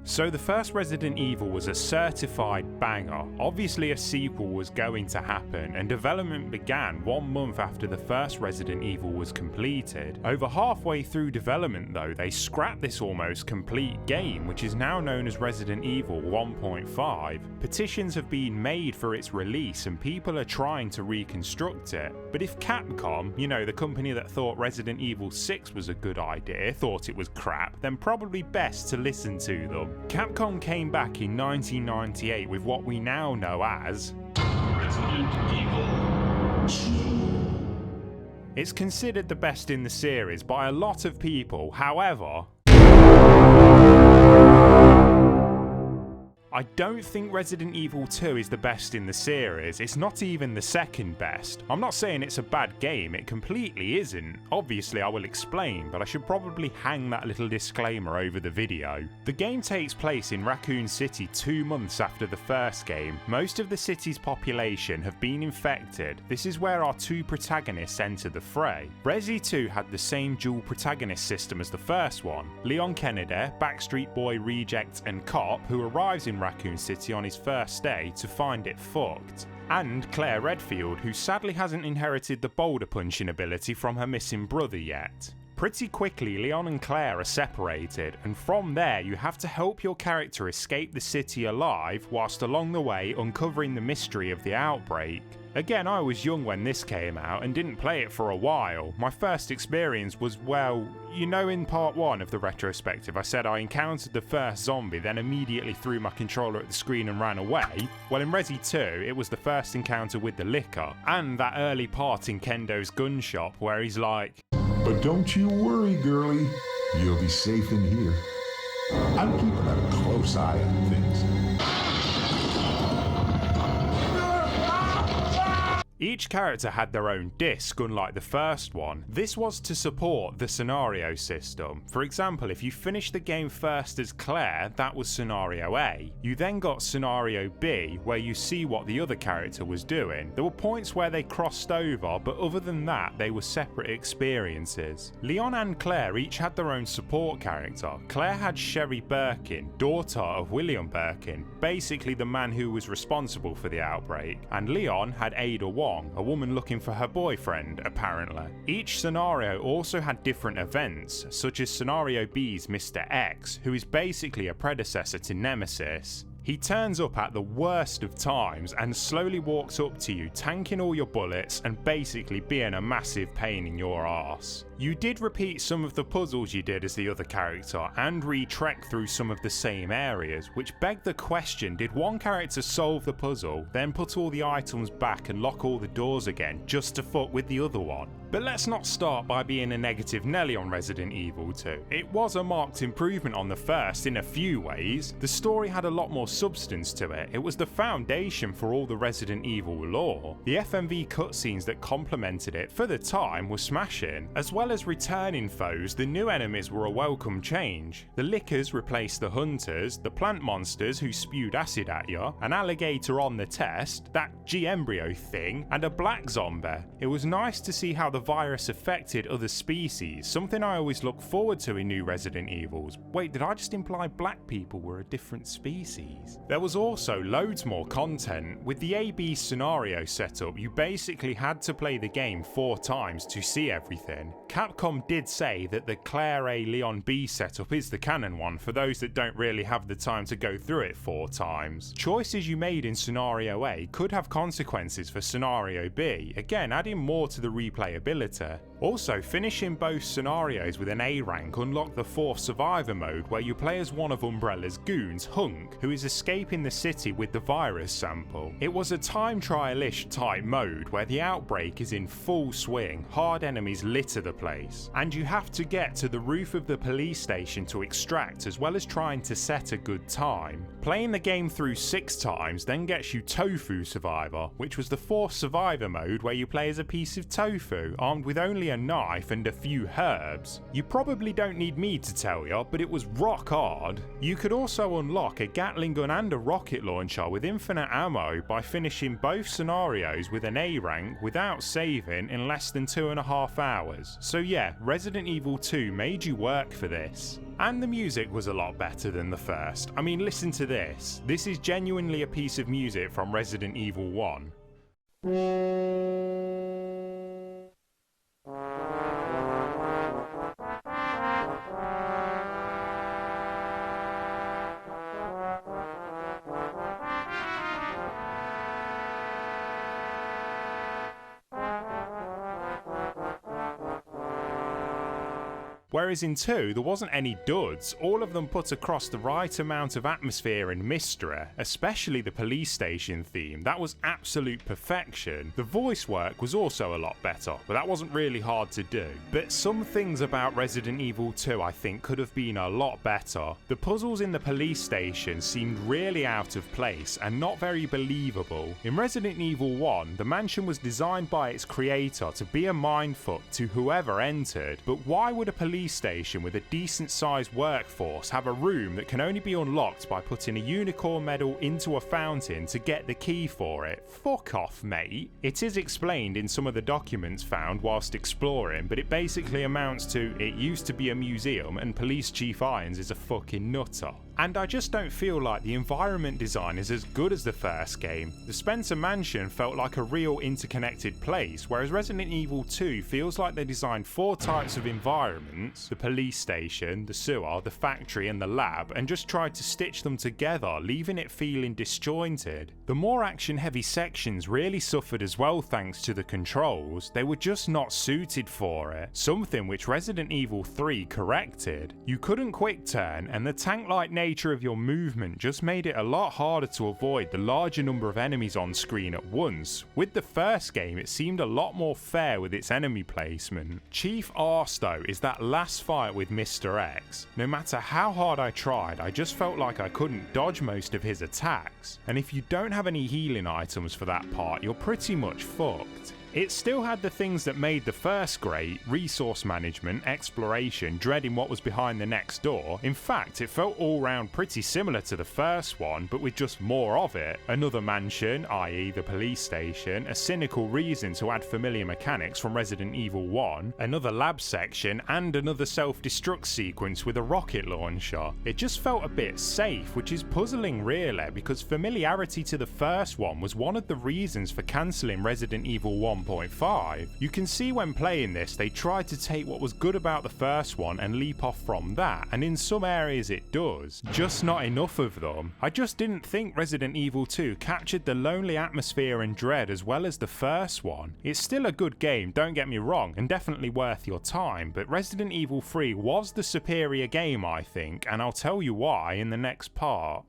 So the first Resident Evil was a certified banger. Obviously a sequel was going to happen, and development began 1 month after the first Resident Evil was completed. Over halfway through development though, they scrapped this almost complete game, which is now known as Resident Evil 1.5. Petitions have been made for its release and people are trying to reconstruct it. But if Capcom, you know, the company that thought Resident Evil 6 was a good idea, thought it was crap, then probably best to listen to them. Capcom came back in 1998 with what we now know as Resident Evil 2. It's considered the best in the series by a lot of people, however, I don't think Resident Evil 2 is the best in the series. It's not even the second best. I'm not saying it's a bad game, it completely isn't. Obviously I will explain, but I should probably hang that little disclaimer over the video. The game takes place in Raccoon City 2 months after the first game. Most of the city's population have been infected. This is where our two protagonists enter the fray. Resi 2 had the same dual protagonist system as the first one. Leon Kennedy, Backstreet Boy reject and cop, who arrives in Raccoon City on his first day to find it fucked. And Claire Redfield, who sadly hasn't inherited the boulder punching ability from her missing brother yet. Pretty quickly, Leon and Claire are separated, and from there you have to help your character escape the city alive, whilst along the way uncovering the mystery of the outbreak. Again, I was young when this came out and didn't play it for a while. My first experience was, well, you know, in part 1 of the retrospective I said I encountered the first zombie, then immediately threw my controller at the screen and ran away? Well, in Resi 2 it was the first encounter with the liquor, and that early part in Kendo's gun shop where he's like, "But don't you worry, girlie, you'll be safe in here. I'm keeping a close eye on things." Each character had their own disc, unlike the first one. This was to support the scenario system. For example, if you finished the game first as Claire, that was scenario A. You then got scenario B, where you see what the other character was doing. There were points where they crossed over, but other than that, they were separate experiences. Leon and Claire each had their own support character. Claire had Sherry Birkin, daughter of William Birkin, basically the man who was responsible for the outbreak, and Leon had Ada Wong, a woman looking for her boyfriend, apparently. Each scenario also had different events, such as Scenario B's Mr. X, who is basically a predecessor to Nemesis. He turns up at the worst of times and slowly walks up to you, tanking all your bullets and basically being a massive pain in your arse. You did repeat some of the puzzles you did as the other character and re-trek through some of the same areas, which begged the question, did one character solve the puzzle, then put all the items back and lock all the doors again just to fuck with the other one? But let's not start by being a negative Nelly on Resident Evil 2. It was a marked improvement on the first in a few ways. The story had a lot more substance to it. It was the foundation for all the Resident Evil lore. The FMV cutscenes that complemented it for the time were smashing. As well as returning foes, the new enemies were a welcome change. The Lickers replaced the Hunters, the plant monsters who spewed acid at you, an alligator on the test, that G-embryo thing, and a black zombie. It was nice to see how the virus affected other species, something I always look forward to in new Resident Evils. Wait, did I just imply black people were a different species? There was also loads more content. With the AB scenario setup, you basically had to play the game 4 times to see everything. Capcom did say that the Claire A Leon B setup is the canon one for those that don't really have the time to go through it 4 times. Choices you made in scenario A could have consequences for scenario B, again adding more to the replayability. Also, finishing both scenarios with an A rank unlocked the 4th survivor mode, where you play as one of Umbrella's goons, Hunk, who is escaping the city with the virus sample. It was a time trial-ish type mode where the outbreak is in full swing, hard enemies litter the place, and you have to get to the roof of the police station to extract, as well as trying to set a good time. Playing the game through 6 times then gets you Tofu Survivor, which was the 4th survivor mode where you play as a piece of tofu, armed with only a knife and a few herbs. You probably don't need me to tell you, but it was rock hard. You could also unlock a Gatling gun and a rocket launcher with infinite ammo by finishing both scenarios with an A rank without saving in less than 2.5 hours. So yeah, Resident Evil 2 made you work for this. And the music was a lot better than the first. I mean, listen to this. This is genuinely a piece of music from Resident Evil 1. Whereas in 2, there wasn't any duds, all of them put across the right amount of atmosphere and mystery, especially the police station theme. That was absolute perfection. The voice work was also a lot better, but that wasn't really hard to do. But some things about Resident Evil 2 I think could have been a lot better. The puzzles in the police station seemed really out of place and not very believable. In Resident Evil 1, the mansion was designed by its creator to be a mindfuck to whoever entered, but why would a police station with a decent sized workforce have a room that can only be unlocked by putting a unicorn medal into a fountain to get the key for it? Fuck off, mate. It is explained in some of the documents found whilst exploring, but it basically amounts to it used to be a museum and Police Chief Irons is a fucking nutter. And I just don't feel like the environment design is as good as the first game. The Spencer Mansion felt like a real interconnected place, whereas Resident Evil 2 feels like they designed 4 types of environments, the police station, the sewer, the factory and the lab, and just tried to stitch them together, leaving it feeling disjointed. The more action heavy sections really suffered as well thanks to the controls. They were just not suited for it, something which Resident Evil 3 corrected. You couldn't quick turn, and the tank-like nature of your movement just made it a lot harder to avoid the larger number of enemies on screen at once. With the first game, it seemed a lot more fair with its enemy placement. Chief Arstow is that last fight with Mr. X. No matter how hard I tried, I just felt like I couldn't dodge most of his attacks. And if you don't have any healing items for that part, you're pretty much fucked. It still had the things that made the first great: resource management, exploration, dreading what was behind the next door. In fact, it felt all round pretty similar to the first one, but with just more of it. Another mansion, i.e. the police station, a cynical reason to add familiar mechanics from Resident Evil 1, another lab section, and another self-destruct sequence with a rocket launcher. It just felt a bit safe, which is puzzling really, because familiarity to the first one was one of the reasons for cancelling Resident Evil 1.5. You can see when playing this, they tried to take what was good about the first one and leap off from that, and in some areas it does, just not enough of them. I just didn't think Resident Evil 2 captured the lonely atmosphere and dread as well as the first one. It's still a good game, don't get me wrong, and definitely worth your time, but Resident Evil 3 was the superior game I think, and I'll tell you why in the next part.